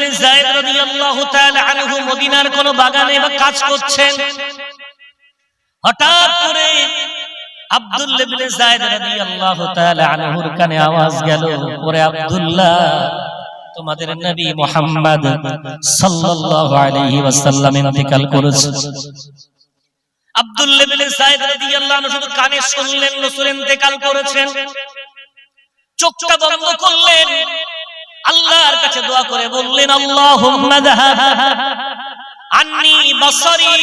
ইবনে যায়েদ রাদিয়াল্লাহু তাআলা আনহু মদিনার কোন বাগানে বা কাজ করছেন। হঠাৎ করে আব্দুল্লাহ ইবনে যায়েদ রাদিয়াল্লাহু তাআলা আনহুর কানে আওয়াজ গেল, ওরে আব্দুল্লাহ, তোমাদের নবী মুহাম্মদ সাল্লাল্লাহু আলাইহি ওয়াসাল্লাম ইন্তেকাল করেছেন। আব্দুল্লাহ ইবনে যায়েদ রাদিয়াল্লাহু আনহু শুধু কানে শুনলেন রাসূল ইন্তেকাল করেছেন, চোখটা বন্ধ করলেন, আল্লাহর কাছে দোয়া করে বললেন, আল্লাহুম্মা যাহাব আন্নী বাসারি,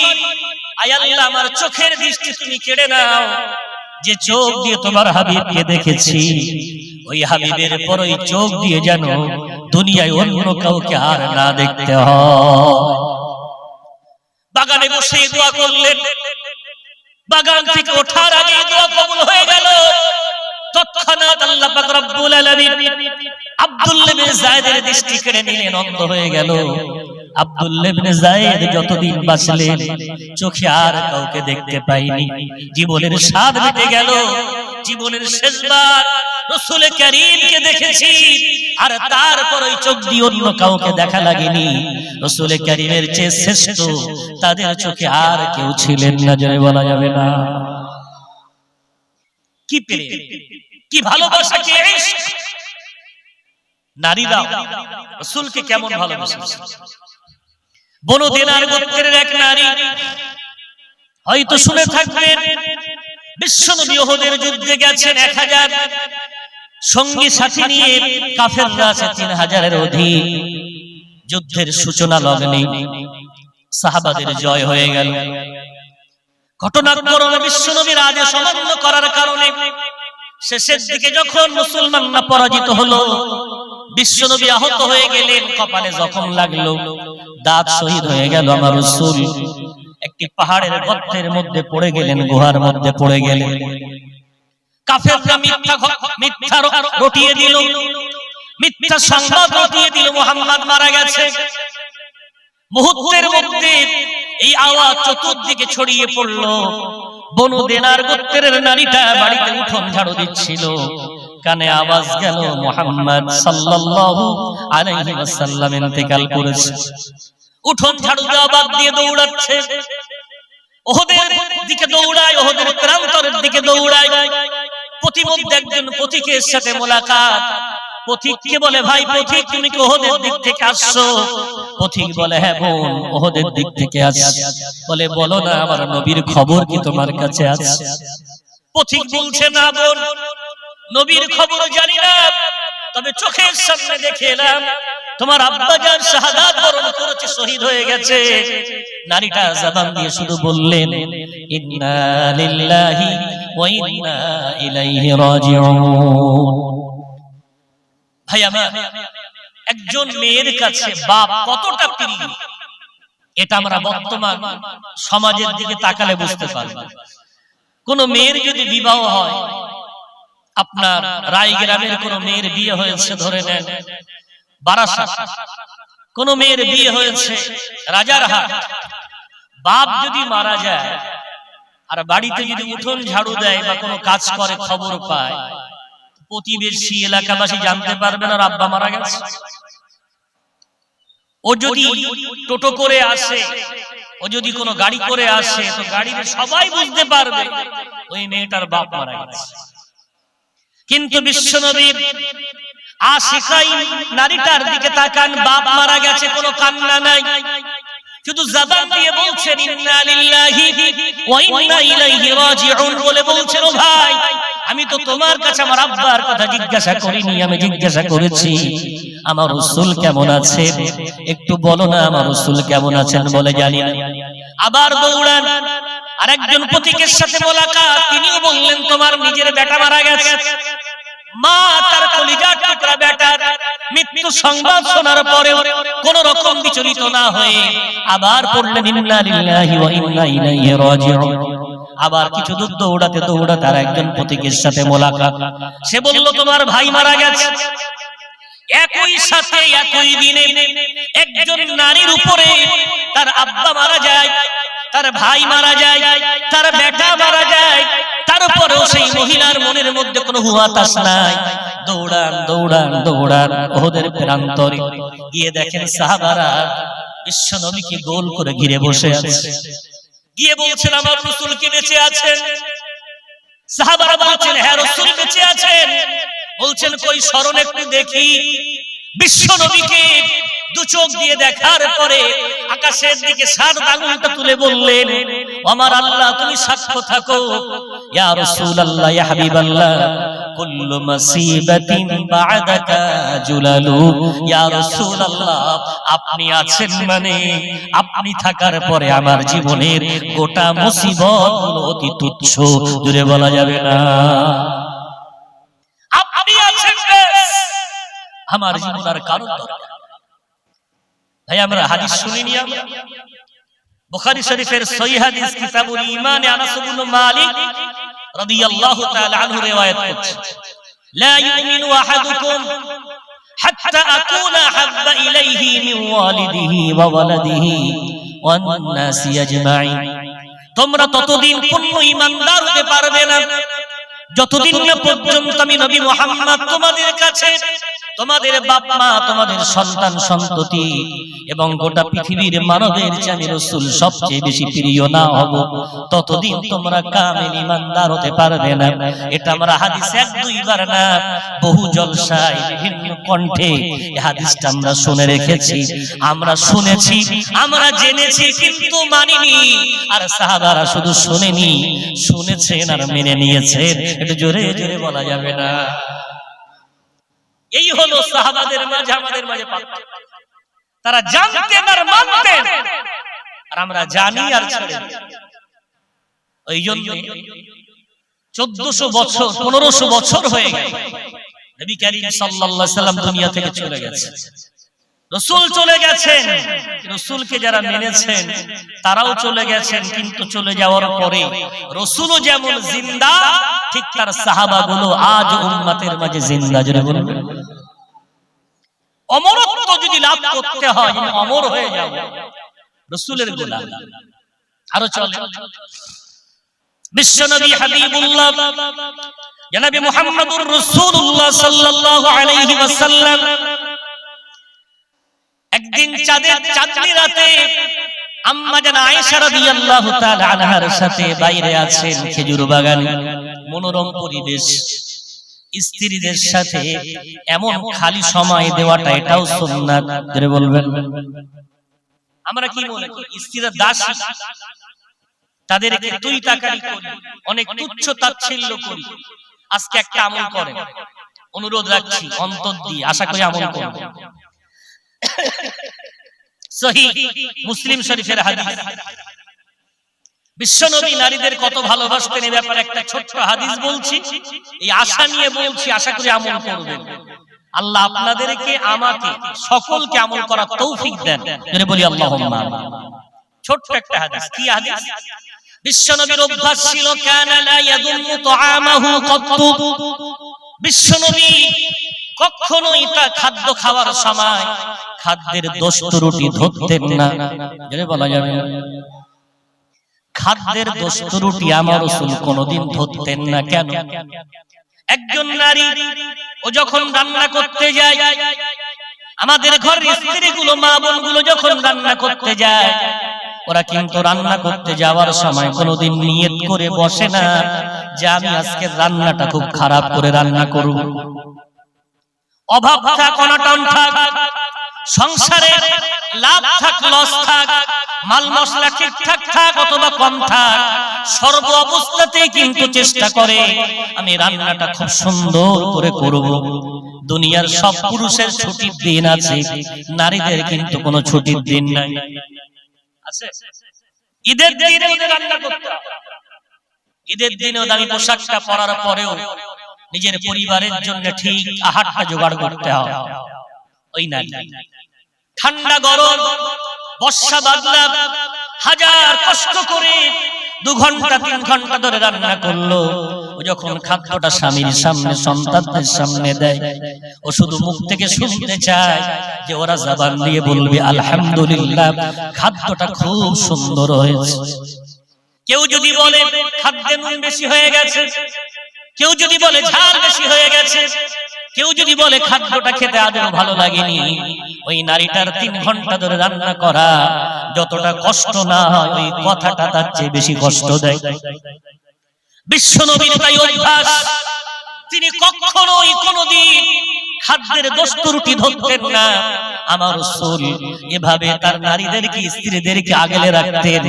আয় আল্লাহ আমার চোখের দৃষ্টি তুমি কেড়ে নাও। যে চোখ দিয়ে তোমার হাবিবকে দেখেছি, ওই হাবিবের পর ওই চোখ দিয়ে যেন দুনিয়ায় অন্য কাউকে আর না দেখতে হয়। বাগানে বসে দোয়া করলেন, বাগান থেকে ওঠার আগে দোয়া কবুল হয়ে গেল। তৎক্ষণাৎ আল্লাহ পাক রব্বুল আলামিন আব্দুল্লাহ ইবনে যায়েদের দৃষ্টি কেড়ে নিলেন, অন্ধ হয়ে গেল। আব্দুল্লাহ ইবনে যায়েদ যতদিন বাঁচলেন চোখে আর কাউকে দেখতে পাইনি। জীবনের স্বাদ মিটে গেল, জীবনের শেষবার রাসূল কারীমকে দেখেছি, আর তারপর ওই চোখ দিয়ে অন্য কাউকে দেখা লাগেনি। রাসূল কারীমের চেয়ে শ্রেষ্ঠ তাদের চোখে আর কেউ ছিলেন না, জোরে বলা যাবে না। কি প্রেম, কি ভালোবাসা, কি ইশক! নারীরা রাসূলকে কেমন ভালোবাসেছে। বনু দিনার গোত্রের এক নারী, হয়তো শুনে থাকবেন, বিশ্বনবী উহুদের যুদ্ধে গেছেন 1000 সঙ্গী সাথী নিয়ে, কাফেররা আছে 3000-এর অধিক। যুদ্ধের সূচনা লগ্নে সাহাবাদের জয় হয়ে গেল। ঘটনাক্রমে বিশ্বনবীর আদেশ অমান্য করার কারণে শেষের দিকে যখন মুসলমানরা পরাজিত হলো, বিশ্বনবী আহত হয়ে গেলেন, কপালে জখম লাগলো, দাঁত শহীদ হয়ে গেল। আমার রাসূল একটি পাহাড়ের গর্তের মধ্যে পড়ে গেলেন, গুহার মধ্যে পড়ে গেলেন। কাফেররা মিথ্যা রটিয়ে দিল, মিথ্যা সংবাদ রটিয়ে দিল মুহাম্মদ মারা গেছে। মুহূর্তের মধ্যে এই আওয়াজ চতুর্দিকে ছড়িয়ে পড়ল। বনু দিনার গোত্রের নারীটা বাড়িতে উঠোন ঝাড়ু দিচ্ছিল, কানে আওয়াজ গেল মুহাম্মদ সাল্লাল্লাহু আলাইহি ওয়াসাল্লাম ইন্তেকাল করেছে। উঠোন ঝাড়ু দেওয়া বাদ দিয়ে দৌড়াচ্ছে, উহুদের দিকে দৌড়ায়, উহুদের প্রান্তরের দিকে দৌড়ায়। প্রতিমধ্যে একজন পথিকের সাথে মোলাকাত। পথিককে বলে, ভাই পথিক, তুমি কি উহুদের দিক থেকে আসছো? পথিক বলে, হ্যাঁ বোন, উহুদের দিক থেকে আসছি। বলে, বলো না, আমার নবীর খবর কি তোমার কাছে আছে? পথিক বলছে, না বোন, নবীর খবর জানি না, তবে চোখের সামনে দেখে এলাম তোমার আব্বাজান শাহাদাত বরণ করেছে, শহীদ হয়ে গেছে। নারীটা জবান দিয়ে শুধু বললেন, ইন্না লিল্লাহি ওয়া ইন্না ইলাইহি রাজিউন। ভাই আমার, একজন মেয়ের কাছে বাপ কতটা প্রিয়, এটা আমরা বর্তমান সমাজের দিকে তাকালে বুঝতে পারব। কোন মেয়ের যদি বিবাহ হয়, আপনার রায়গ্রামের কোন মেয়ের বিয়ে হয়েছে, ধরে নেন বারাসাত, কোন মেয়ের বিয়ে হয়েছে রাজারহাট, বাপ যদি মারা যায় আর বাড়িতে যদি উঠোন ঝাড়ু দেয় বা কোনো কাজ করে, খবর পায়, প্রতিবেশী এলাকাবাসী জানতে পারবে না আব্বা মারা গেছে। ও যদি টোটো করে আসে, ও যদি কোনো গাড়ি করে আসে, তো গাড়ির সবাই বুঝতে পারবে ওই মেয়েটার বাপ মারা গেছে। কিন্তু বিশ্বনবীর আশিকাই নারীটার দিকে তাকান, বাপ মারা গেছে, কোনো কান্না নাই, শুধু জবান দিয়ে বলছেন ইন্না লিল্লাহি ওয়া ইন্না ইলাইহি রাজিউন বলে বলছেন, ও ভাই, আমি তো তোমার কাছে আমার আব্বার কথা জিজ্ঞাসা করিনি, আমি জিজ্ঞাসা করেছি আমার রাসূল কেমন আছে, একটু বলো না আমার রাসূল কেমন আছেন। বলে, জানি না। আবার দৌড়ান, আরেকজন পথিকের সাথে মোলাকাত, তিনিও বললেন তোমার নিজের বেটা মারা গেছে। মা তার কলিজার টুকরা বেটার মৃত্যু সংবাদ শোনার পরেও কোন রকম বিচলিত না হয়ে আবার পড়লেন ইন্না লিল্লাহি ওয়া ইন্না ইলাইহি রাজিউন। আবার কিছু দূর দৌড়াতে দৌড়াতে আর একজন পথিকের সাথে মোলাকাত। সে বলল তোমার ভাই মারা গেছে। একই সাথে একই দিনে একজন নারীর উপরে তার আব্বা মারা যায়, তার ভাই মারা যায়, তার বেটা মারা যায়, তারপরে তারপরেও সেই মহিলার মনের মধ্যে কোনো হুয়াতাস নাই। দৌড়ান দৌড়ান দৌড়ান ওদের প্রান্তরে গিয়ে দেখেন সাহাবারা বিশ্ব নবীকে গোল করে ঘিরে বসে আছে। গিয়ে বলছেন আমার রাসূল কি বেঁচে আছেন? সাহাবারা বলছেন হ্যাঁ রাসূল বেঁচে আছেন। বলছেন কই স্মরণ একটু দেখি। বিশ্ব নবীকে দু চোখ দিয়ে দেখার পরে আকাশের দিকে সাত আঙ্গুলটা তুলে বললেন আমার আল্লাহ তুমি সাক্ষ্য থাকো ইয়া রাসূলুল্লাহ ইয়া হাবিবাল্লাহ কুল্লু মাসিবাতিন বা'দাকা জুলালু ইয়া রাসূলুল্লাহ আপনি আছেন মানে আপনি থাকার পরে আমার জীবনের গোটা মুসিবতগুলো অতি তুচ্ছ, দূরে বলা যাবে না। আপনি আছেন আমার জীবন আর কারণ দরকার। ভাই আমরা হাদিস শুনিনি, আমরা বুখারী শরীফের সহিহ হাদিস কিতাবুল ঈমান আনাস ইবনে মালিক রাদিয়াল্লাহু তাআলা আনহু riwayat করছে লা ইউমিনু আহাদুকুম হাত্তা আকুনা হাব্বা ইলাইহি মিন ওয়ালিদিহি ওয়া ওয়ালাদিহি ওয়ান নাসি আজমাইন। তোমরা ততদিন পূর্ণ ঈমানদার হতে পারবে না যতদিন না পর্যন্ত আমি নবী মুহাম্মদ তোমাদের কাছে তোমাদের বাপ মা তোমাদের সন্তান সন্ততি এবং গোটা পৃথিবীর মানবের চেয়ে আমি রাসূল সবচেয়ে বেশি প্রিয় না হব, ততদিন তোমরা কামিল ঈমানদার হতে পারবে না। এটা আমরা হাদিস এক দুইবার না বহু জলসায় বিভিন্ন কণ্ঠে এই হাদিসটা আমরা শুনে রেখেছি, আমরা শুনেছি, আমরা জেনেছি কিন্তু মানিনি। আর সাহাবারা শুধু শুনেনি, শুনেছেন আর মেনে নিয়েছেন। এটা জোরে জোরে বলা যাবে না। এই হলো সাহাবাদের মাঝে আমাদের মাঝে পার্থক্য। তারা জানতেন আর মানতেন, আর আমরা জানি আর ছেড়ে দিই। ওই জন্য 1400 বছর 1500 বছর হয়ে গেল নবী করিম সাল্লাল্লাহু আলাইহি সাল্লাম দুনিয়া থেকে চলে গেছেন, রাসূল চলে গেছেন। রাসূলকে যারা মেনেছেন তারাও চলে গেছেন, কিন্তু চলে যাওয়ার পরে রাসূলও যেমন জিন্দা ঠিক তার সাহাবাগুলো আজ উম্মতের মাঝে জিন্দা। জোরে বলুন অমরত্ব যদি লাভ করতে হয় অমর হয়ে যাও রাসূলের গোলাম। আরো চলে বিশ্বনবী হাবিবুল্লাহ জনাবে মুহাম্মদুর রাসূলুল্লাহ সাল্লাল্লাহু আলাইহি ওয়াসাল্লাম একদিন চাঁদনি রাতে আম্মা জান আয়েশা রাদিয়াল্লাহু তাআলা আনহার সাথে বাইরে আছেন খেজুর বাগানে, মনোরম পরিবেশ। স্ত্রীদের সাথে এমন খালি সময় দেওয়াটা এটাও সুন্নাত। ধরে বলবেন আমরা কি মনে করি স্ত্রীরা দাসী, তাদেরকে তুই তাকারি করি, অনেক তুচ্ছ তাচ্ছিল্য করি। আজকে একটা আমল করেন, অনুরোধ রাখছি অন্তর দিয়ে, আশা করি আমল করবেন। সহিহ মুসলিম শরীফের হাদিস, বিশ্বনবী নারীদের কত ভালোবাসতেন এই ব্যাপারে একটা ছোট্ট হাদিস বলছি, এই আশা নিয়ে বলছি, আশা করি আমল করবেন। আল্লাহ আপনাদেরকে আমাকে সকলকে আমল করার তৌফিক দেন, জোরে বলি আল্লাহুম্মা। ছোট্ট একটা হাদিস, কি হাদিস? বিশ্বনবীর অভ্যাস ছিল কানা লা ইয়াদুম্মু তুআমাহু কত্তু, বিশ্বনবী কখনোই তা খাদ্য খাওয়ার সময় খাদ্যের দোস্ত রুটি ধরতেন না। জোরে বলা যাবে না, খাদ্যের দোস্ত রুটি আমার রাসূল কোনদিন ধরতেন না। কেন? একজন নারী ও যখন রান্না করতে যায়, আমাদের ঘরের স্ত্রীগুলো মা বোনগুলো যখন রান্না করতে যায়, ওরা কিন্তু রান্না করতে যাওয়ার সময় কোনদিন নিয়ত করে বসে না যে আমি আজকে রান্নাটা খুব খারাপ করে রান্না করব। অভাব থাক অনটন থাক, সংসারে লাভ থাক লস থাক, মাল মশলা ঠিকঠাক থাক অথবা কম থাক, সর্ব অবস্থাতেই কিন্তু চেষ্টা করে আমি রান্নাটা খুব সুন্দর করে করব। দুনিয়ার সব পুরুষের ছুটির দিন আছে, নারীদের কিন্তু কোনো ছুটির দিন নাই। আছে ঈদের দিনে ওদের রান্না করতে হয়, ঈদের দিনেও দামি পোশাকটা পরার পরেও নিজের পরিবারের জন্য ঠিক আহারটা জোগাড় করতে হয়। ওই নারী ঠান্ডা গরম বর্ষা বাদলা হাজার কষ্ট করে 2 ঘন্টা 3 ঘন্টা ধরে রান্না করলো, ও যখন খাদ্যটা স্বামীর সামনে সন্তানদের সামনে দেয়, ও শুধু মুখ থেকে শুনতে চায় যে ওরা জবান দিয়ে বলবে আলহামদুলিল্লাহ, খাদ্যটা খুব সুন্দর হয়েছে। কেউ যদি বলে খাদ্যে নুন বেশি হয়ে গেছে, কেউ যদি বলে ঝাল বেশি হয়ে গেছে, কেউ যদি বলে খাদ্যটা খেতে আদৌ ভালো লাগেনি, ওই নারীটার 3 ঘন্টা ধরে রান্না করা যতটা কষ্ট না হয় ওই কথাটা তার চেয়ে বেশি কষ্ট দেয়। বিশ্বনবীর তাই অভ্যাস, তিনি কখনোই কোনোদিন খাদ্যের দস্তুরটি ধরতেন না। আমার রাসূল এভাবে তার নারীদেরকে, স্ত্রীদেরকে আগলে রাখতেন।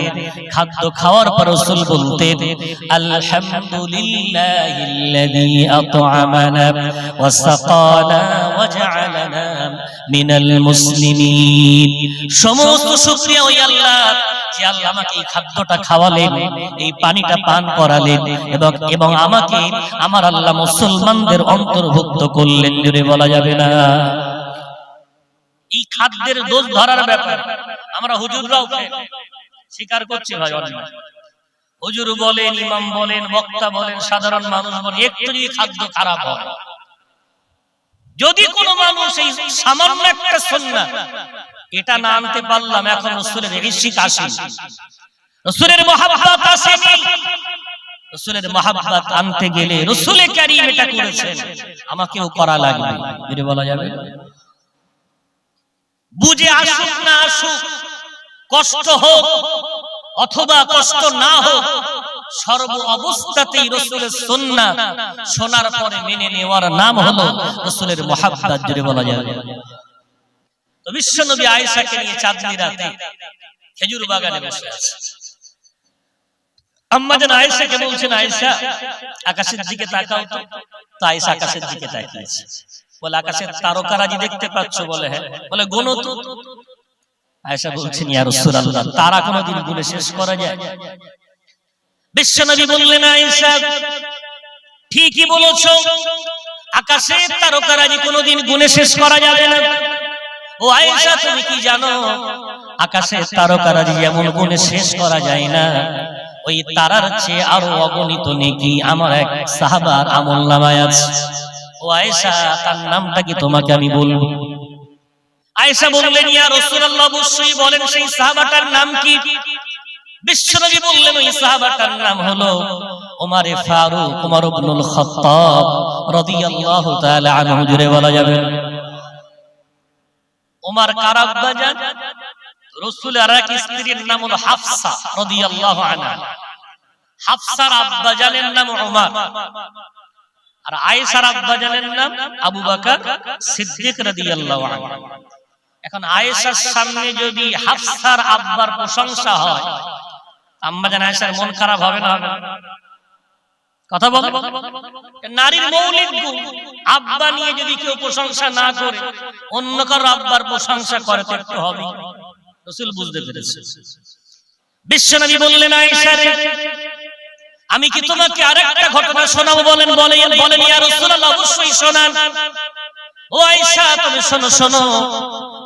খাদ্য খাওয়ার পর রাসূল বলতেন, আলহামদুলিল্লাহিল্লাযী আত'আমানা ওয়া সাকানা ওয়া জা'আলানা মিনাল মুসলিমিন। সমস্ত শুকরিয়া ওই আল্লাহ, যে আল্লাহ আমাকে এই খাদ্যটা খাওয়ালেন, এই পানিটা পান করালেন এবং আমাকে আমার আল্লাহ মুসলমানদের অন্তর্ভুক্ত করলেন। জোরে বলা যাবে না? এই খাদ্যের দোষ ধরার ব্যাপার আমরা হুজুররাও স্বীকার করছি ভাই। হুজুর বলেন, ইমাম বলেন, বক্তা বলেন, সাধারণ মানুষ বলেন, একটু যদি খাদ্য খারাপ হয়, যদি কোনো মানুষ এই সামান্য একটা সুন্নাত এটা না আনতে পারলাম, এখন রাসূলের ইশক আসেনি, রাসূলের মহব্বত আসেনি, রাসূলের মহব্বত আনতে গেলে রাসূলে কারীম এটা করেছেন, আমাকেও করা লাগবে। এটা বলা যাবে? বুঝে আসুক না আসুক, কষ্ট হোক অথবা কষ্ট না হোক, সর্ব অবস্থাতেই রাসূলের সুন্নাত শোনার পরে মেনে নেওয়ার নাম হলো রাসূলের মহব্বত। জোরে বলা যাবে? তো বিশ্বনবী আয়েশাকে নিয়ে চাঁদনি রাতে খেজুর বাগানে বসে আছে। আম্মা জান আয়েশাকে বলছেন, আয়েশা আকাশের দিকে তাকাও তো। তো আয়েশা আকাশের দিকে তাকিয়েছে, বলে আকাশের তারকারাজি দেখতে পাচ্ছ? বলে হ্যাঁ। বলে গুনো তো। আয়েশা বলছেন, ইয়া রাসূলুল্লাহ, তারা কোনদিন গুনে শেষ করা যায়? বিশ্বনবী বললেন, আয়েশা ঠিকই বলেছো, আকাশের তারকারাজি কোনদিন গুনে শেষ করা যাবে না। ও আয়েশা, তুমি কি জানো আকাশের তারকারাজি যেমন গুনে শেষ করা যায় না, ওই তারার চেয়ে আরো অগণিত নেকি আমার এক সাহাবার আমলনামায় আছে। ও আয়েশা, তার নামটা কি তোমাকে আমি বলবো? আয়েশা বললেন, ইয়া রাসূলুল্লাহ, অবশ্যই বলেন, সেই সাহাবাটার নাম কি? বিশ্বনবী বললেন, ওই সাহাবাটার নাম হলো ওমরে ফারুক, ওমর ইবনুল খাত্তাব রাদিয়াল্লাহু তাআলা আনহু। জোরে বলা যাবে? ওমর কার আব্বা জান? রাসূলের আরেক স্ত্রীর নাম হলো হাফসা রাদিয়াল্লাহু আনহা। হাফসার আব্বা জানের নাম ওমর, আর আয়েশার আব্বা জানের নাম আবু বকর সিদ্দিক রাদিয়াল্লাহু আনহু। এখন আয়েশার সামনে যদি হাফসার আব্বার প্রশংসা হয়, আম্মা জান আয়েশার মন খারাপ হবে না? হবে? কথা বল। নারীর মৌলিক গুণ, আব্বা নিয়ে যদি কেউ প্রশংসা না করে অন্য কারো আব্বার প্রশংসা করে তো একটু হবে। রাসূল বুঝতে পেরেছেন। বিশ্বনবী বললেন, আয়েশা রে, আমি কি তোমাকে আরেকটা ঘটনা শোনাবো? বলেন ইয়া রাসূলুল্লাহ, অবশ্যই শোনান। ও আয়েশা, তুমি শোনো শোনো,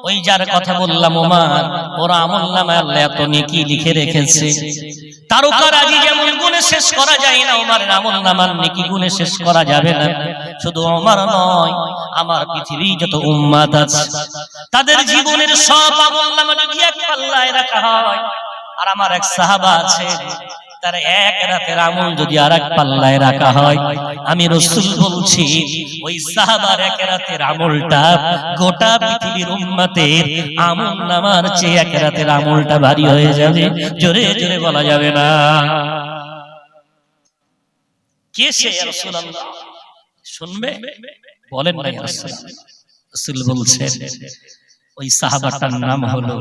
ওই যার কথা বললাম ওমর, ওর আমলনামায় আল্লাহ এত নেকি লিখে রেখেছে, তারকারাজি যেমন গুণে শেষ করা যায় না, ওমরের আমলনামার নেকি গুণে শেষ করা যাবে না। শুধু ওমর নয়, আমার পৃথিবী যত উম্মত আছে তাদের জীবনের সব আমলনামা যদি এক পাল্লায় রাখা হয়, আর আমার এক সাহাবা আছে তার এক রাতের আমল যদি আরেক পাল্লায় রাখা হয়, আমি রাসূল বলছি ওই সাহাবার এক রাতের আমলটা গোটা পৃথিবীর উম্মতের আমলনামার চেয়ে এক রাতের আমলটা ভারী হয়ে যাবে। জোরে জোরে বলা যাবে না? কে সে ইয়া রাসূলুল্লাহ? শুনবে? বলেন না ইয়া রাসূলুল্লাহ। রাসূল বলছেন, ওই সাহাবাটার নাম হলো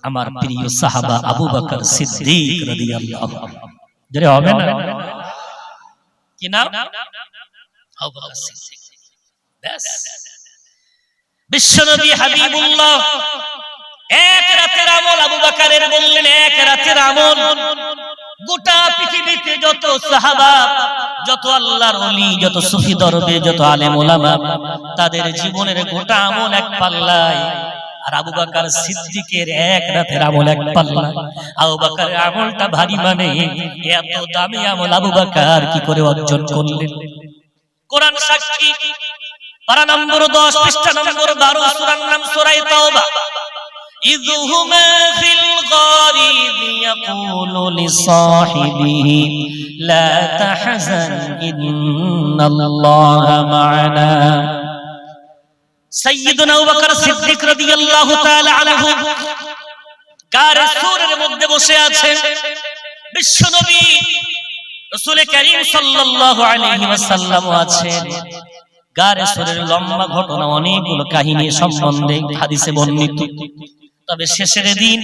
আমার প্রিয় সাহাবা আবু বকর সিদ্দিক রাদিয়াল্লাহু আনহু। জোরে হবে না? কি নাম? আবু বকর সিদ্দিক। ব্যাস, বিশ্বনবী হাবিবুল্লাহ এক রাতের আমল আবু বকরের বললেন, এক রাতের আমল গোটা পৃথিবীতে যত সাহাবা, যত আল্লাহর ওলি, যত সুফি দরবে, যত আলেম ওলামা, তাদের জীবনের গোটা আমল এক পাল্লায়, আর আবু বকর সিদ্দিকের এক রাতের আমল এক পাল্লা। আবু বকরের আমলটা ভারী, মানে এত দামি আমল আবু বকর কি করে অর্জন করলেন? কোরআন সাক্ষী, পারা নম্বর 10 পৃষ্ঠা নম্বর 12, সূরার নাম সূরা তাওবা। ইযহুমা ফিল الغار إذ يقول لصاحبه لا تحزن إن الله معنا سيدنا আবু বকর সিদ্দিক রাদিয়াল্লাহু তাআলা আনহু গারে সূরের মধ্যে বসে আছেন বিশ্বনবী রাসূল করিম সাল্লাল্লাহু আলাইহি ওয়াসাল্লাম আছেন গারে সূরের লম্বা ঘটনা অনেকগুলো কাহিনী সম্বন্ধে হাদিসে বর্ণিত তবে শেষের দিন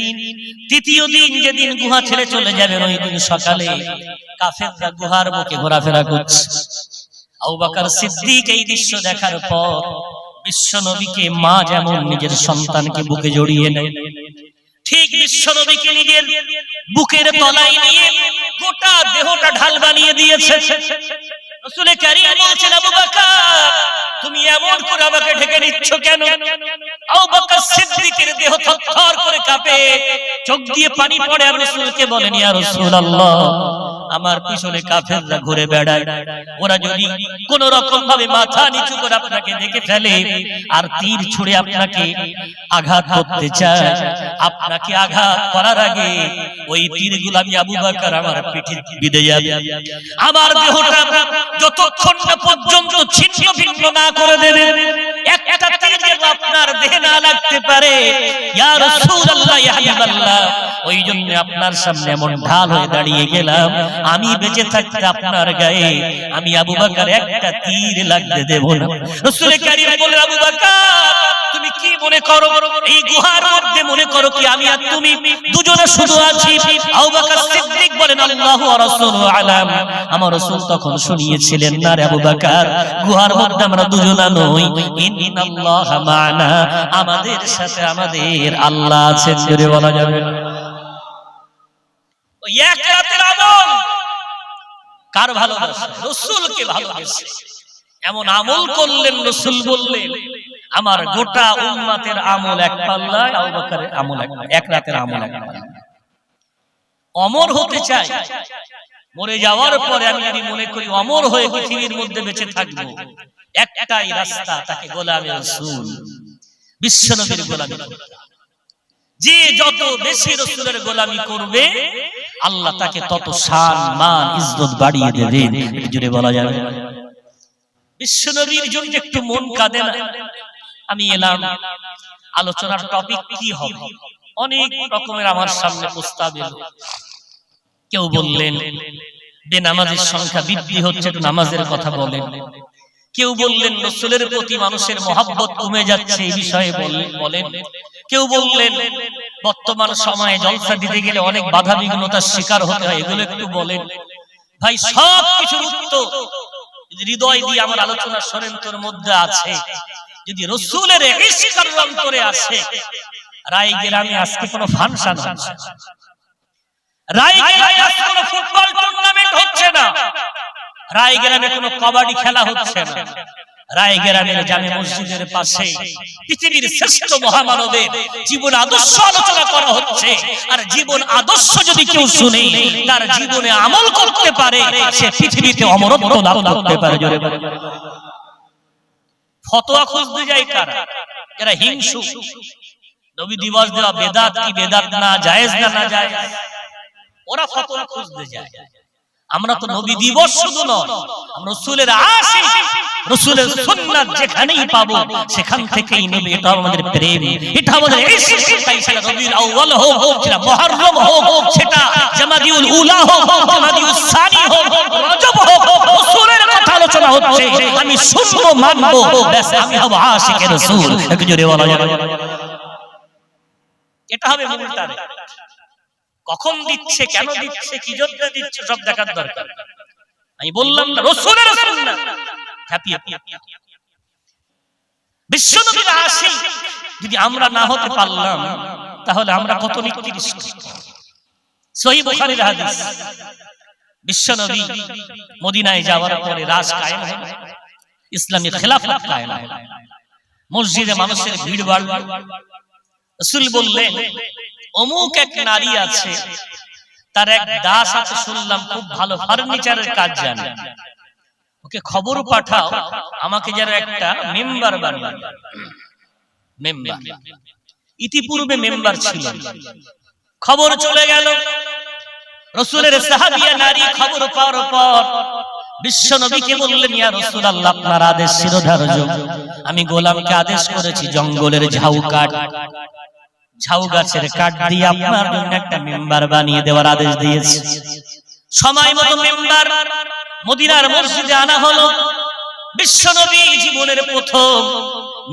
তৃতীয় দিন যেদিন গুহা ছেড়ে চলে যাবেন ওই দিন সকালে কাফেররা গুহার মুখে ঘোরাফেরা করছে আবু বকর সিদ্দিক এই দৃশ্য দেখার পর বিশ্বনবীকে মা যেমন নিজের সন্তানকে বুকে জড়িয়ে নেয় ঠিক বিশ্বনবীকে নিজের বুকের তলায় নিয়ে গোটা দেহটা ঢাল বানিয়ে দিয়েছে রাসূল করিম বলেছেন আবু বকর তুমি এমন করে আমাকে ঢেকে নিচ্ছ কেন আবু বকর সিদ্দিকের দেহ থরথর করে কাঁপে চোখ দিয়ে পানি পড়ে আর রাসূলকে বলেন ইয়া রাসূলুল্লাহ আমার পিছনে কাফেররা ঘুরে বেড়ায় ওরা যদি কোন রকম ভাবে মাথা নিচু করে আপনাকে দেখে ফেলে আর তীর ছুঁড়ে আপনাকে আঘাত করতে চায় আপনাকে আঘাত করার আগে ওই তীরগুলো আমি আবু বকর আমার পিঠে বিঁধে যাবে আমার দেহটা যতক্ষণ না পর্যন্ত ছিন্ন ভিন্ন না করে দেবে একটা তীর যেন আপনার দেহে না লাগতে পারে ইয়া রাসূলুল্লাহ ইয়া হাবিবাল্লাহ ওইজন্য আপনার সামনে এমন ঢাল হয়ে দাঁড়িয়ে গেলাম আমি বেঁচে থাকতে আপনার গায়ে আমি আবু বকর একটা তীর লাগতে দেব না রাসূল করিম বলেন আবু বকর তুমি কি মনে করো এই গুহার মধ্যে মনে করো কি আমি আর তুমি দুজনে শুধু আছি আবু বকর সিদ্দিক বলেন আল্লাহু ওয়া রাসূলুহু আলাম আমার রাসূল তখন শুনিয়েছিলেন না রে আবু বকর গুহার মধ্যে আমরা দুজনা নই ইন্নাল্লাহা মা'না আমাদের সাথে আমাদের আল্লাহ আছেন জোরে বলা যাবে না ওই এক রাতের আমল কার ভালোবাসা রাসূলকে ভালোবাসে এমন আমল করলেন রাসূল বললেন আমার গোটা উম্মতের আমল এক পাল্লায় আবু বকরের আমল এক রাতের আমল এক পাল্লায় অমর হতে চাই মরে যাওয়ার পরে আমি যদি মনে করি অমর হয়ে পৃথিবীর মধ্যে বেঁচে থাকবো একটাই রাস্তা তাকে গোলামে রাসূল বিশ্বনবীর গোলামি যে যত বেশি রাসূলের গোলামি করবে আল্লাহ তাকে তত শান মান ইজ্জত বাড়িয়ে দেবে জুড়ে বলা যাবে বিশ্বনবীর জন্য একটু মন কাঁদে না আমি এলাম আলোচনার টপিক কি হবে অনেক রকমের আমার সামনে প্রস্তাব এলো কেউ বললেন বেনামাজের সংখ্যা বৃদ্ধি হচ্ছে একটু নামাজের কথা বলেন কেউ বললেন রাসূলের প্রতি মানুষের মহব্বত কমে যাচ্ছে এই বিষয়ে বলেন কেউ বললেন বর্তমান সময়ে জলসা দিতে গেলে অনেক বাধা বিঘ্নতার শিকার হতে হয় এগুলো একটু বলেন ভাই সব কিছুর উত্তর হৃদয় দিয়ে আমার আলোচনা ষড়যন্ত্রের মধ্যে আছে যদি রাসূলের ইশকের অন্তরে আসে রায়গেরামে আজকে কোনো ফাংশন হচ্ছে রায়গেরামে আজকে কোনো ফুটবল টুর্নামেন্ট হচ্ছে না রায়গেরামে কোনো কবাডি খেলা হচ্ছে না রায়গেরামের জামে মসজিদের পাশে পৃথিবীর শ্রেষ্ঠ মহামানবের জীবন আদর্শ আলোচনা করা হচ্ছে আর জীবন আদর্শ যদি কেউ শুনে তার জীবনে আমল করতে পারে সে পৃথিবীতে অমরত্ব লাভ করতে পারে জোরে ফতোয়া খুঁজতে যায় কারা এরা হিংসু নবী দিবস দেওয়া বেদাত কি বেদাত না জায়েজ না না জায়েজ ওরা ফতোয়া খুঁজতে যায় আমরা তো নবী দিবস শুধু নয় আমরা রাসূলের আশিক রাসূলের সুন্নাত যেখানেই পাবো সেখান থেকেই নবী এটা আমাদের প্রেম এটা আমাদের ইশক সেটা রবিউল আউয়াল হোক সেটা মুহররম হোক সেটা জামাদিউল উলা হোক জামাদিউস সানি হোক রজব হোক রাসূলের কথা আলোচনা হচ্ছে আমি শুনবো মানবো ব্যাস আমি হব আশিক রাসূল এক জোরে বলা যাবে এটা হবে মূল টার্গেট কখন দিচ্ছে কেন দিচ্ছে কি জন্য দিচ্ছে সব দেখার দরকার আমি বললাম না রাসূলের সুন্নাত হ্যাপি বিশ্বনবীর আশিক যদি আমরা না হতে পারলাম তাহলে আমরা কত নিকৃষ্ট সহিহ বুখারীর হাদিস বিশ্বনবী মদিনায় যাওয়ার পরে রাজ কায়েম হলো ইসলামী খেলাফত কায়েম হলো মসজিদে মানুষের ভিড় বাড়ল রাসূল বললেন অমুক এক নারী আছে তার এক দাস আছে শুনলাম খুব ভালো ফার্নিচারের কাজ জানে ওকে খবর পাঠাও আমাকে যেন একটা মেম্বার বানায় মেম্বার ইতিপূর্বে মেম্বার ছিল খবর চলে গেল। রাসূলের সাহাবিয়া নারী খবর পাওয়ার পর বিশ্ব নবীকে বললেন, ইয়া রাসূলুল্লাহ, আপনার আদেশ শিরোধার্য। আমি গোলামকে আদেশ করেছি জঙ্গলের ঝাউ কাঠ, ঝাউ গাছের কাঠ দিয়ে আপনার জন্য একটা মেম্বার বানিয়ে দেওয়ার আদেশ দিয়েছি। সময় মতো মেম্বার মদিনার মসজিদে আনা হলো। বিশ্ব নবী জীবনের প্রথম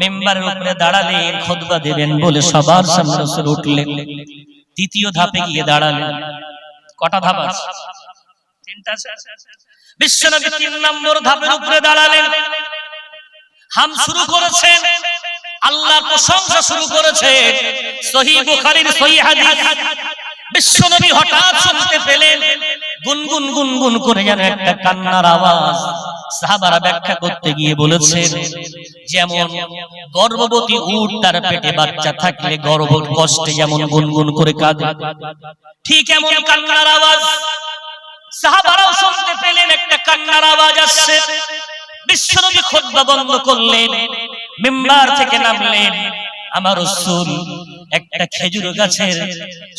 মেম্বারের উপরে দাঁড়ালেন, খুতবা দেবেন বলে সবার সামনে রাসূল উঠলেন। দ্বিতীয় ধাপে গিয়ে দাঁড়ালেন। কটা ধাপ আছে? তিনটা। বিশ্ব নবী ৩ নম্বর ধাপের উপরে দাঁড়ালেন। হাম শুরু করেছেন, আল্লাহর প্রশংসা শুরু করেছেন। সহিহ বুখারীর সহিহ হাদিস। বিশ্ব নবী হঠাৎ শুনতে পেলেন গুনগুন গুনগুন করে যেন একটা কান্নার আওয়াজ। সাহাবারা ব্যাখ্যা করতে গিয়ে বলেছেন, যেমন গর্ভবতী উট তার পেটে বাচ্চা থাকলে গর্ভ কষ্টে যেমন গুনগুন করে কাঁদে, ঠিক এমন কান্নার আওয়াজ সাহাবারাও শুনতে পেলেন। একটা কান্নার আওয়াজ আসছে। বিশ্বনবী খুতবা বন্ধ করলেন, মিম্বার থেকে নামলেন। আমার রাসূল একটা খেজুর গাছের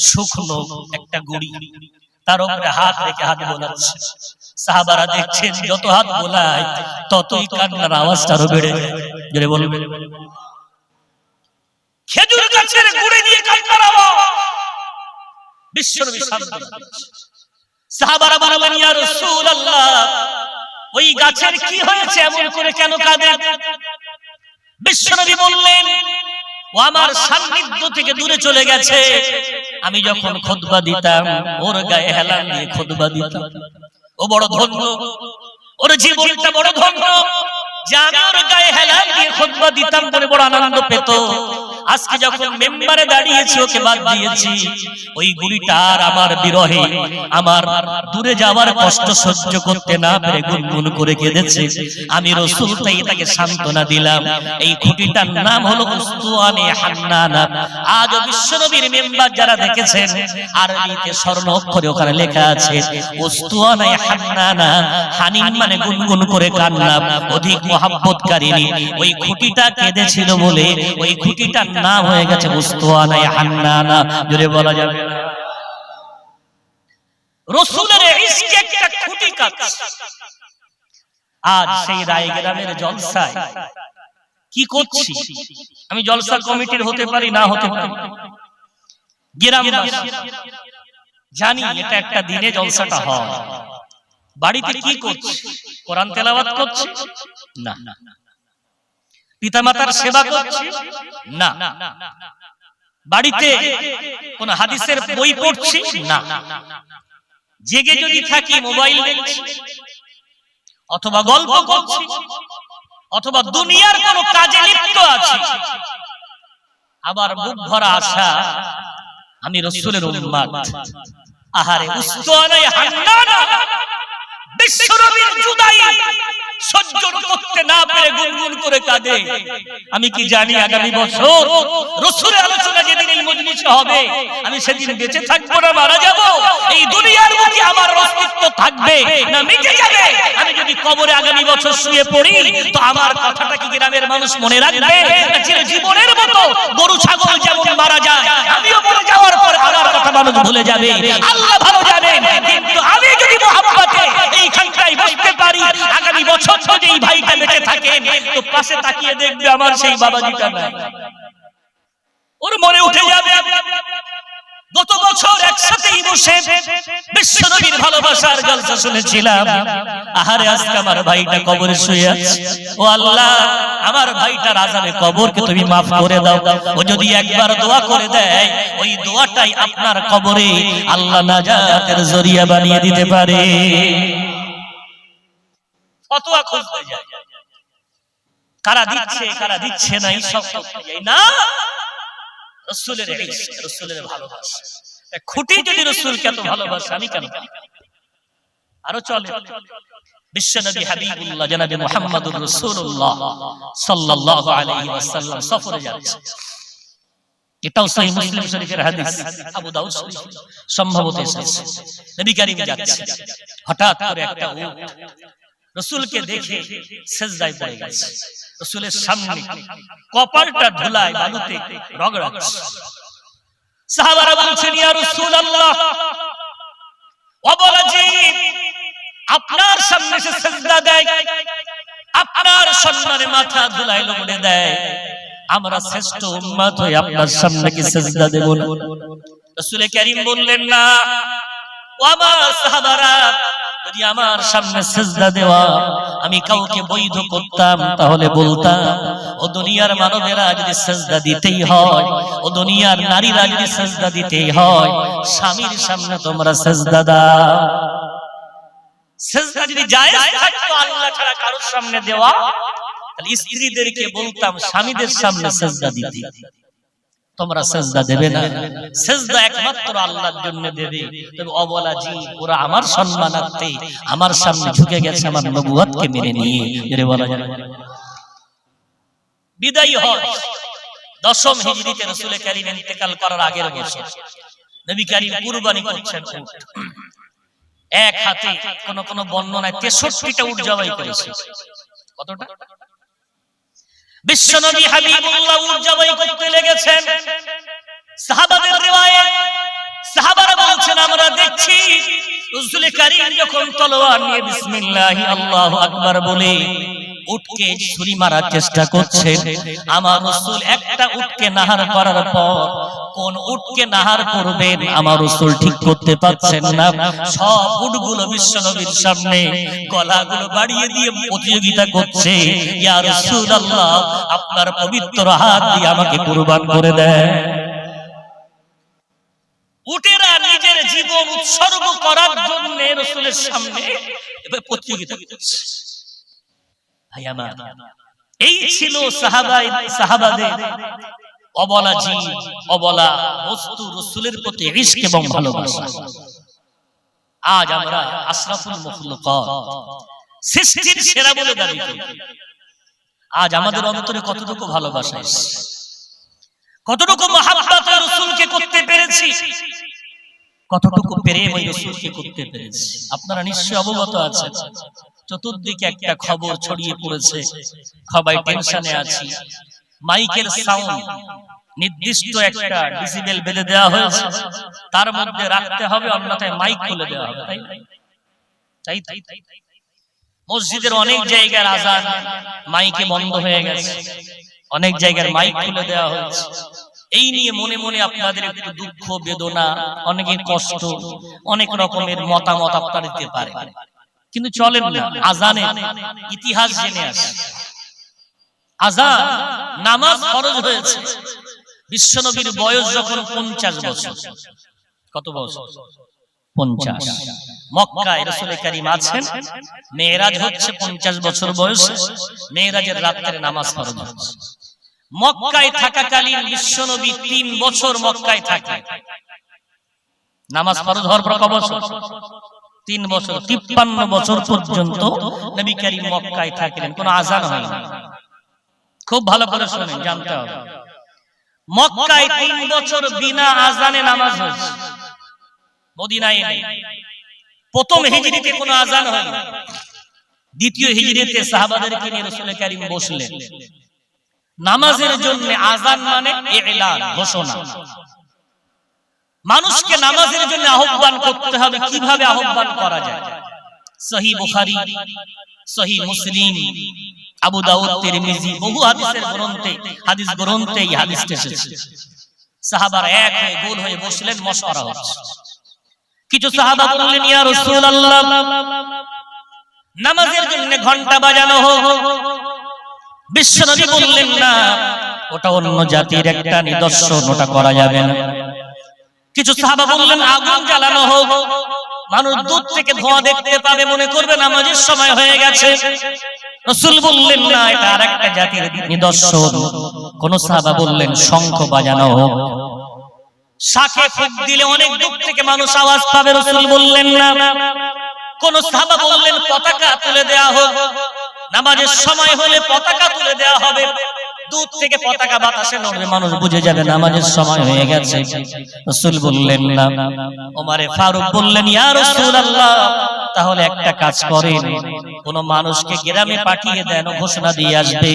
শুকনো একটা গুড়ি, তার উপরে হাত রেখে হাত বোলাচ্ছে। সাহাবারা দেখছেন যত হাত বোলায় ততই কান্নার আওয়াজটা আরো বেড়ে যায়। জোরে বলবেন। খেজুর গাছের গুড়ি দিয়ে কান্নার আওয়াজ। বিশ্বনবী শান্ত। সাহাবারা বললেন, ইয়া রাসূলুল্লাহ, ওই গাছের কি হয়েছে, এমন করে কেন কাঁদে? বিশ্বনবী বললেন, ও আমার সান্নিধ্য থেকে দূরে চলে গেছে। আমি যখন খুতবা দিতাম ওর গায়ে হেলান দিয়ে খুতবা দিতাম। ও বড় ধন্য, ওর জীবনটা বড় ধন্য যে আমি ওর গায়ে হেলান দিয়ে খুতবা দিতাম বলে বড় আনন্দ পেত। আজকে যখন মেম্বারে দাঁড়িয়েছি ওকে বাদ দিয়েছি, ওই গুলিটার আমার বিরহে, আমার দূরে যাওয়ার কষ্ট সহ্য করতে না পেরে গুনগুন করে কেঁদেছে। আমি রাসূল তাই তাকে সান্ত্বনা দিলাম। এই খুঁটিটার নাম হলো উস্তুয়ানে হান্নানা। আজ বিশ্বনবীর মেম্বার যারা দেখেছেন, আরবিতে স্বর্ণ অক্ষরে ওখানে লেখা আছে উস্তুয়ানে হান্নানা। হানিন মানে গুনগুন করে কান্না, অধিক মহব্বতকারিনী। ওই খুঁটিটা কেঁদেছিল বলে ওই খুঁটিটার নাম হয়ে গেছে উস্তুয়ানে হান্নানা। জোরে বলা যাবে না? রাসূলের ইশকে একটা খুঁটি কাজ। আজ সেই রায়গ্রামের জলসায় কি করছি? আমি জলসা কমিটির হতে পারি, না হতে পারি, গ্রামবাসী জানি এটা একটা দিনে জলসাটা হয়। বাড়িতে কি করছি? কোরআন তেলাওয়াত করছি? না। পিতামাতার সেবা করছি? না। বাড়িতে কোন হাদিসের বই পড়ছি? না। জেগে যদি থাকি মোবাইল দেখছি, অথবা গল্প করছি, অথবা দুনিয়ার কোন কাজে লিপ্ত আছি। আবার বুক ভরা আশা আমি রাসূলের উম্মত। আহারে উস্তুয়ানে হান্নানা, বিশ্বনবীর জুদাই সহ্য করতে না পেরে গুনগুন করে কাঁদে। আমি কি জানি আগামী বছর রাসূলের আলোচনা যেদিন এই মজলিসে হবে, আমি সেদিন বেঁচে থাকবো না মারা যাব? এই দুনিয়ার বুকে আমার অস্তিত্ব থাকবে না মিটে যাবে? আমি যদি কবরে আগামী বছর শুয়ে পড়ি তো আমার কথাটা কি গ্রামের মানুষ মনে রাখবে? চির জীবনের মতো গরু ছাগল যেমন মারা যায়, আমিও মরে যাওয়ার পর আমার কথা মানুষ ভুলে যাবে। আল্লাহ ভালো জানেন। কিন্তু আমি যদি মুহাব্বতে এইখানটাই বসতে পারি, আগামী বছর যদি এই ভাইটা বেঁচে থাকেন তো পাশে তাকিয়ে দেখবে আমার সেই বাবাজিটা নাই, ওর মনে উঠে যাবে গত বছর একসাথেই বসে বিশ্বনবীর ভালোবাসার জলসা শুনেছিলাম। আহারে আজকে আমার ভাইটা কবরে শুয়ে আছে। ও আল্লাহ, আমার ভাইটার আযাবে কবরকে তুমি মাফ করে দাও। ও যদি একবার দোয়া করে দেয়, ওই দোয়াটাই আপনার কবরে আল্লাহ নাজাতের জরিয়া বানিয়ে দিতে পারে। ফতোয়া খুঁজতে যায়, কারা দিচ্ছে কারা দিচ্ছে না এই সব না। রাসূলের ইশক, রাসূলের ভালোবাসা। খুঁটি যদি রাসূলকে এত ভালোবাসে, আমি কেন? আরো চলে। বিশ্বনবী হাবিবুল্লাহ জনাবে মুহাম্মদুর রাসূলুল্লাহ সাল্লাল্লাহু আলাইহি ওয়াসাল্লাম সফরে যাচ্ছে। এটাও সহিহ মুসলিম শরীফের হাদিস, আবু দাউদ শরীফ সম্ভবত এসেছে। নবী কারীম যাচ্ছে, হঠাৎ করে একটা উট রাসূলকে দেখে সিজদায় পড়ে গেছে। রাসূলের সামনে কপালটা ধুলায় বালুতে রগড়াচ্ছে। সাহাবারা বলছেন, ইয়া রাসূলুল্লাহ, অবলা জীব আপনার সামনে সে সিজদা দেয়, আপনার সম্মানে মাথা ধুলাইলো বলে দেয়, আমরা শ্রেষ্ঠ উম্মত হয়ে আপনার সামনে কি সিজদা দেব না? রাসূল কারীম বললেন না, ও আমার সাহাবারা, যদি আমার সামনে সিজদা দেওয়া আমি কাউকে বৈধ করতাম তাহলে বলতাম, ও দুনিয়ার মানবেরা যদি সিজদা দিতেই হয়, ও দুনিয়ার নারীরা যদি সিজদা দিতেই হয়, স্বামীর সামনে তোমরা সিজদা দাও। সিজদা যদি জায়েজ থাকতো আল্লাহ ছাড়া কারোর সামনে দেওয়া, তাহলে স্ত্রীদেরকে বলতাম স্বামীদের সামনে সিজদা দিতে। তোমরা সিজদা দেবে না, সিজদা একমাত্র আল্লাহর জন্য দেবে। তবে অবলা জীব ওরা আমার সম্মানার্থে আমার সামনে ঝুঁকে গেছে আমার নবুয়তকে মেনে নিয়ে। এর বলা যায় বিদায়ী হজ 10ম হিজরিতে রাসূল কারীম ইন্তেকাল করার আগের বছর নবী কারীম কুরবানি করছেন। এক হাতে কোন কোন বর্ণনায় 63টা উট জবাই করেছে। কতটা? বিশ্বনবী হাবিবুল্লাহ উট জবাই করতে লেগেছেন। সাহাবাদের রিওয়ায়াত, সাহাবারা বলছেন আমরা দেখছি রাসূল কারীম যখন তলোয়ার নিয়ে বিসমিল্লাহি আল্লাহু আকবার বলে উটকে ছুরি মারার চেষ্টা করছেন, আমার রাসূল একটা উটকে নাহার করার পর কোন উটকে নাহার করবেন আমার রাসূল ঠিক করতে পারছেন না। সব উটগুলো বিশ্বনবীর সামনে গলাগুলো বাড়িয়ে দিয়ে প্রতিযোগিতা করছে, ইয়া রাসূলুল্লাহ আপনার পবিত্র হাত দিয়ে আমাকে কুরবান করে দেন। উটেরা নিজের জীবন উৎসর্গ করার জন্য রাসূলের সামনে এভাবে প্রতিযোগিতা করছে। এই ছিল সাহাবাদের অবলা জীব, অবলা বস্তু রাসূলের প্রতি ইশক এবং ভালোবাসা। আজ আমরা আশরাফুল মাখলুকাত, সৃষ্টির সেরা বলে দাবি করি। আজ আমাদের অন্তরে কতটুকু ভালোবাসা এসেছে, কতটুকু মহব্বত রাসূলকে করতে পেরেছি, কতটুকু প্রেম ওই রাসূলকে করতে পেরেছি। আপনারা নিশ্চয়ই অবগত আছেন, চতুর্দিকে একটা খবর ছড়িয়ে পড়েছে, সবাই টেনশনে আছি। মাইকের সাউন্ড নির্দিষ্ট একটা ডেসিবেল বেঁধে দেওয়া হয়েছে, তার মধ্যে রাখতে হবে, অন্যথায় মাইক খুলে দেওয়া হবে। তাই মসজিদের অনেক জায়গার আযান মাইকে বন্ধ হয়ে গেছে, অনেক জায়গার মাইক খুলে দেওয়া হয়েছে। এই নিয়ে মনে মনে আপনাদের একটু দুঃখ বেদনা, অনেকের কষ্ট, অনেক রকমের মতামত আপনারা দিতে পারে, কিন্তু চলেন না আযানের ইতিহাস জেনে আসি। আযান নামাজ ফরজ হয়েছে বিশ্বনবীর বয়স যখন 50 বছর। কত বছর? 50। মক্কায় রাসূল কারীম আছেন, মেরাজ হচ্ছে 50 বছর বয়সে, মেরাজের রাতে নামাজ ফরজ হচ্ছে। মক্কায় থাকাকালীন বিশ্বনবী 3 বছর মক্কায় থাকেন। নামাজ ফরজ হওয়ার পর কত বছর? 3 বছর। 53 বছর পর্যন্ত নবী করিম মক্কায় থাকলেন, কোনো আযান হয়নি। খুব ভালো করে শুনেন, জানতে হবে। মক্কায় 3 বছর বিনা আযানে নামাজ হয়েছে, মদিনায় নেই। প্রথম হিজরিতে কোনো আযান হয়নি। দ্বিতীয় হিজরিতে সাহাবাদেরকে নিয়ে রাসূল কারীম বসলেন নামাজের জন্য। আযান মানে ইলান, ঘোষণা। মানুষকে নামাজের জন্য আহ্বান করতে হবে। কিভাবে আহ্বান করা যায়? সহিহ বুখারী, সহিহ মুসলিম, আবু দাউদ, তিরমিজি, বহু হাদিস গ্রন্থে এই হাদিসটা এসেছে। সাহাবারা এক হয়ে গোল হয়ে বসলেন, মশওয়ারা হচ্ছে। কিছু সাহাবা বললেন, ইয়া রাসূলুল্লাহ নামাজের জন্য ঘন্টা বাজানো হোক। বিশ্বনবী বললেন, না, ওটা অন্য জাতির একটা নিদর্শন, ওটা করা যাবে না। কিছু সাহাবা বললেন, আগুন জ্বালানো হোক, মানুষ দূর থেকে ধোঁয়া দেখতে পাবে, মনে করবে নামাজের সময় হয়ে গেছে। রাসূল বললেন, না, এটা আরেকটা জাতির নিদর্শন। কোন সাহাবা বললেন, শঙ্খ বাজানো হোক, শাঁখে ফুঁক দিলে অনেক দূর থেকে মানুষ আওয়াজ পাবে। রাসূল বললেন, না। কোন সাহাবা বললেন, পতাকা তুলে দেয়া হোক, নামাজের সময় হলে পতাকা তুলে দেয়া হবে, দূর থেকে পতাকা বাতাসে নড়বে, মানুষ বুঝে যাবে নামাজের সময় হয়ে গেছে। রাসূল বললেন, না। ওমরে ফারুক বললেন, ইয়া রাসূলুল্লাহ তাহলে একটা কাজ করেন, কোন মানুষকে গ্রামে পাঠিয়ে দেন, ঘোষণা দিয়ে আসবে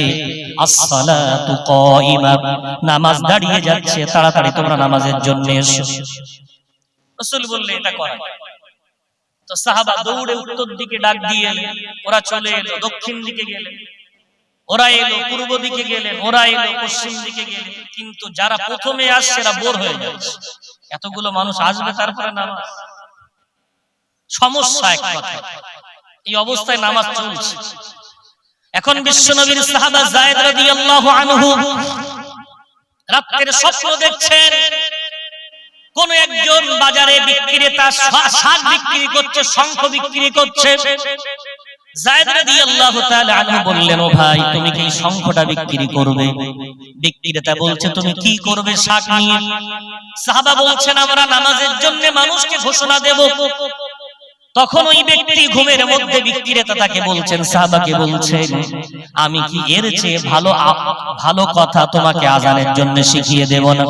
আসসালাতু কাইমা, নামাজ দাঁড়িয়ে যাচ্ছে, তাড়াতাড়ি তোমরা নামাজের জন্য এসো। রাসূল বললেন এটা করা। তো সাহাবা দৌড়ে উত্তর দিকে ডাক দিয়ে এলেন, ওরা চলে এলো, দক্ষিণ দিকে গেলেন, ওরা এলো পূর্ব দিকে গেলেন, ওরা এলো পশ্চিম দিকে গেলেন, কিন্তু যারা প্রথমে আসছে এরা বোর হয়ে যাচ্ছে, এতগুলো মানুষ আসবে তারপরে নামাজ, সমস্যা এক কথা। এই অবস্থায় নামাজ চলছে। এখন বিশ্বনবীর সাহাবা যায়েদ রাদিয়াল্লাহু আনহু রাতের স্বপ্ন দেখছেন, কোন একজন বাজারে বিক্রেতা শাক বিক্রি করছে, শঙ্খ বিক্রি করছে। যায়েদ রাদিয়াল্লাহু তাআলা আনহু বললেন, ও ভাই তুমি কি শঙ্খটা বিক্রি করবে? বিক্রেতা বলছে, তুমি কি করবে শাক নিয়ে? সাহাবা বলছেন, আমরা নামাজের জন্য মানুষকে ঘোষণা দেব। তখন ওই ব্যক্তি ঘুমের মধ্যে বিক্রেতা তাকে বলছেন, সাহাবাকে বলছেন, আমি কি এর চেয়ে ভালো কথা তোমাকে আযানের জন্য শিখিয়ে দেব না?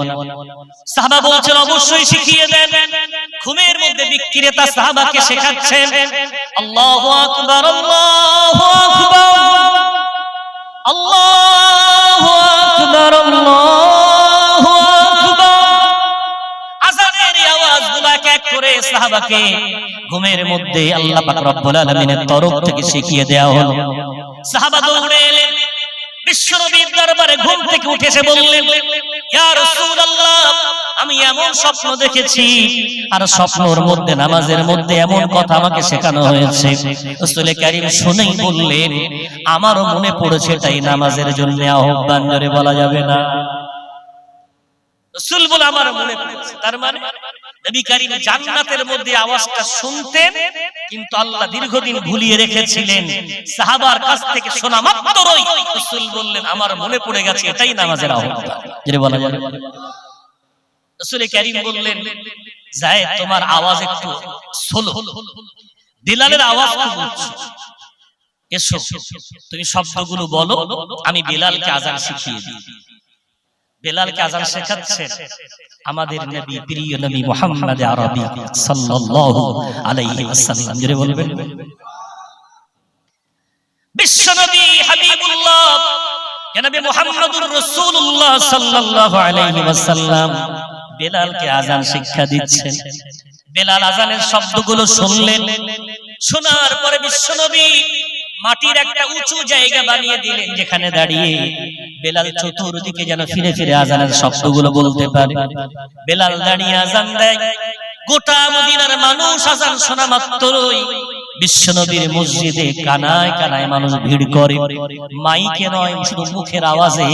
সাহাবা বলছেন, অবশ্যই শিখিয়ে দেন। ঘুমের মধ্যে বিক্রেতা সাহাবাকে শেখাচ্ছেন, আল্লাহু আকবার, আল্লাহু আকবার, আল্লাহু আকবার, আল্লাহু আকবার। আযানের এই আওয়াজগুলোকে এক করে সাহাবাকে ঘুমের মধ্যে আল্লাহ পাক রব্বুল আলামিনের তরফ থেকে শিখিয়ে দেওয়া হলো। সাহাবা দৌড়ে এলেন বিশ্বনবীর দরবারে, ঘুম থেকে উঠে এসে বললেন, ইয়া রাসূলুল্লাহ, আমি এমন স্বপ্ন দেখেছি, আর স্বপ্নের মধ্যে নামাজের মধ্যে এমন কথা আমাকে শেখানো হয়েছে। রাসূল কারীম শুনেই বললেন, আমারও মনে পড়েছে, তাই নামাজের জন্য আহ্বান, জোরে বলা যাবে না। রাসূল বলে, আমার মনে পড়েছে। তার মানে নবী কারীম জান্নাতের মধ্যে আওয়াজটা শুনতেন, কিন্তু আল্লাহ দীর্ঘদিন ভুলিয়ে রেখেছিলেন। সাহাবার কাছ থেকে শোনা মাত্রই রাসূল বললেন, আমার মনে পড়ে গেছে, এটাই নামাজের আহ্বান, জোরে বলা যাবে। রাসূল কারীম বললেন, যায়েদ তোমার আওয়াজ একটু স্লো, বিলালের আওয়াজ খুব উচ্চ, এসো তুমি শব্দগুলো বলো, আমি বিলালকে আযান শিখিয়ে দিই। বেলালকে আযান শেখাচ্ছেন আমাদের নবী, প্রিয় নবী মুহাম্মদ আরবি সাল্লাল্লাহু আলাইহি ওয়াসাল্লাম, জোরে বলবেন। বিশ্ব নবী হাবিবুল্লাহ জনাবে মুহাম্মদুর রাসূলুল্লাহ সাল্লাল্লাহু আলাইহি ওয়াসাল্লাম বেলালকে আযান শিক্ষা দিচ্ছেন। বেলাল আযানের শব্দগুলো শুনলেন, শোনার পরে বিশ্ব নবী মাটির একটা উঁচু জায়গা বানিয়ে দিলেন, যেখানে দাঁড়িয়ে বেলাল চতুর্দিকে যেন ফিরে ফিরে আযানের শব্দগুলো বলতে পারে। বেলাল দাঁড়িয়ে আযান দেয়, গোটা মদিনার মানুষ আযান শোনা মাত্রই বিশ্বনবীর মসজিদে কানায় কানায় মানুষ ভিড় করে। মাইকে নয়, শুধু মুখের আওয়াজে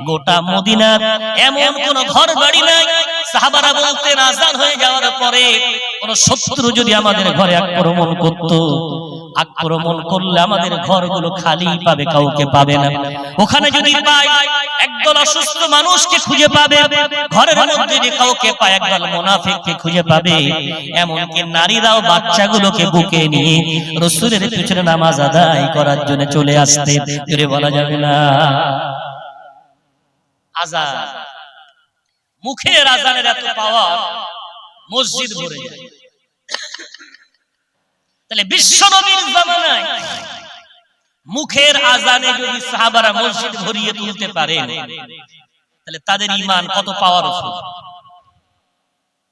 গোটা মদিনার এমন কোন ঘর বাড়ি নাই। সাহাবারা বলতেন, আযান হয়ে যাওয়ার পরে কোন শত্রু যদি আমাদের ঘরে আক্রমণ করত, আক্রমণ করলে আমাদের ঘরগুলো খালি পাবে, কাউকে পাবে না। ওখানে যদি পায় একদল অসুস্থ মানুষকে খুঁজে পাবে, ঘরের মধ্যে যদি কাউকে পায় একদল মুনাফিককে খুঁজে পাবে। এমনকি নারীরাও বাচ্চাগুলোকে বুকে নিয়ে রাসূলের পিছনে নামাজ আদায় করার জন্য চলে আসতে, জোরে বলা যাবে না। আযান, মুখের আযানের এত পাওয়ার, মসজিদ ভরে যায়। তাহলে বিশ্বনবীর জামানায় মুখের আযানে যদি সাহাবারা মসজিদ ভরিয়ে তুলতে পারেন, তাহলে তাদের ঈমান কত পাওয়ারফুল।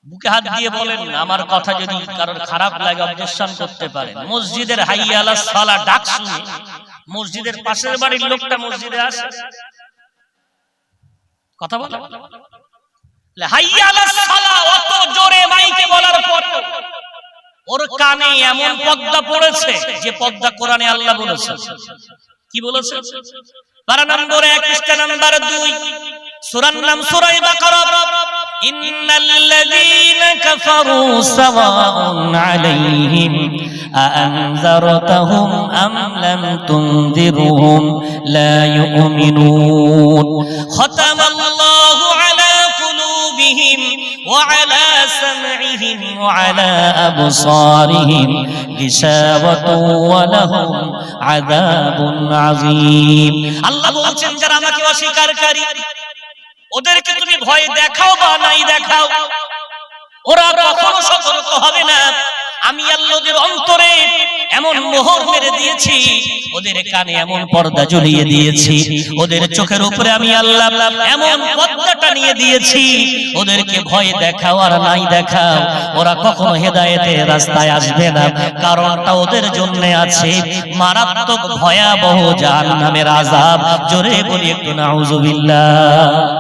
বুকে হাত দিয়ে বলেন, আমার কথা যদি কারোর খারাপ লাগে অবজেকশন করতে পারেন। মসজিদের হাইয়া আলাস সালাহ ডাক শুনে মসজিদের পাশের বাড়ির লোকটা মসজিদে আসে, কথা বলে, হাইয়া আলাস সালাহ অত জোরে মাইকে বলার পর ওর কানে এমন পর্দা পড়েছে যে পর্দা কোরআনে আল্লাহ বলেছে। কি বলেছে? পারা নম্বর 1 পৃষ্ঠা নম্বর 2, সূরার নাম সূরা বাকারা। ইন্নাল্লাযীনা কাফারু সাওয়াউন আলাইহিম আআনযারতাহুম আম লাম তুনযিরহুম লা ইউমিনুন। খাতামাল্লাহু আলা কুলুবিহিম ওয়া আলা সাম'ইহিম ওয়া আলা আবসারিহিম গিশাওয়াতুন ওয়া লাহুম আযাবুন আযীম। আল্লাহ বলছেন, যারা আমাকে অস্বীকারী ওদেরকে তুমি ভয় দেখাও বা নাই দেখাও, ওরা কখনো সতর্ক হবে না। আমি আল্লাহ ওদের অন্তরে এমন মোহর মেরে দিয়েছি, ওদের কানে এমন পর্দা ঝুলিয়ে দিয়েছি, ওদের চোখের উপরে আমি আল্লাহ এমন পর্দাটা নিয়ে দিয়েছি, ওদেরকে ভয় দেখাও আর নাই দেখাও, ওরা কখনো হেদায়েতের রাস্তায় আসবে না। কারণটা ওদের জন্য আছে মারাত্মক ভয়াবহ জাহান্নামের আযাব। জোরে বলি একটু নাউযুবিল্লাহ।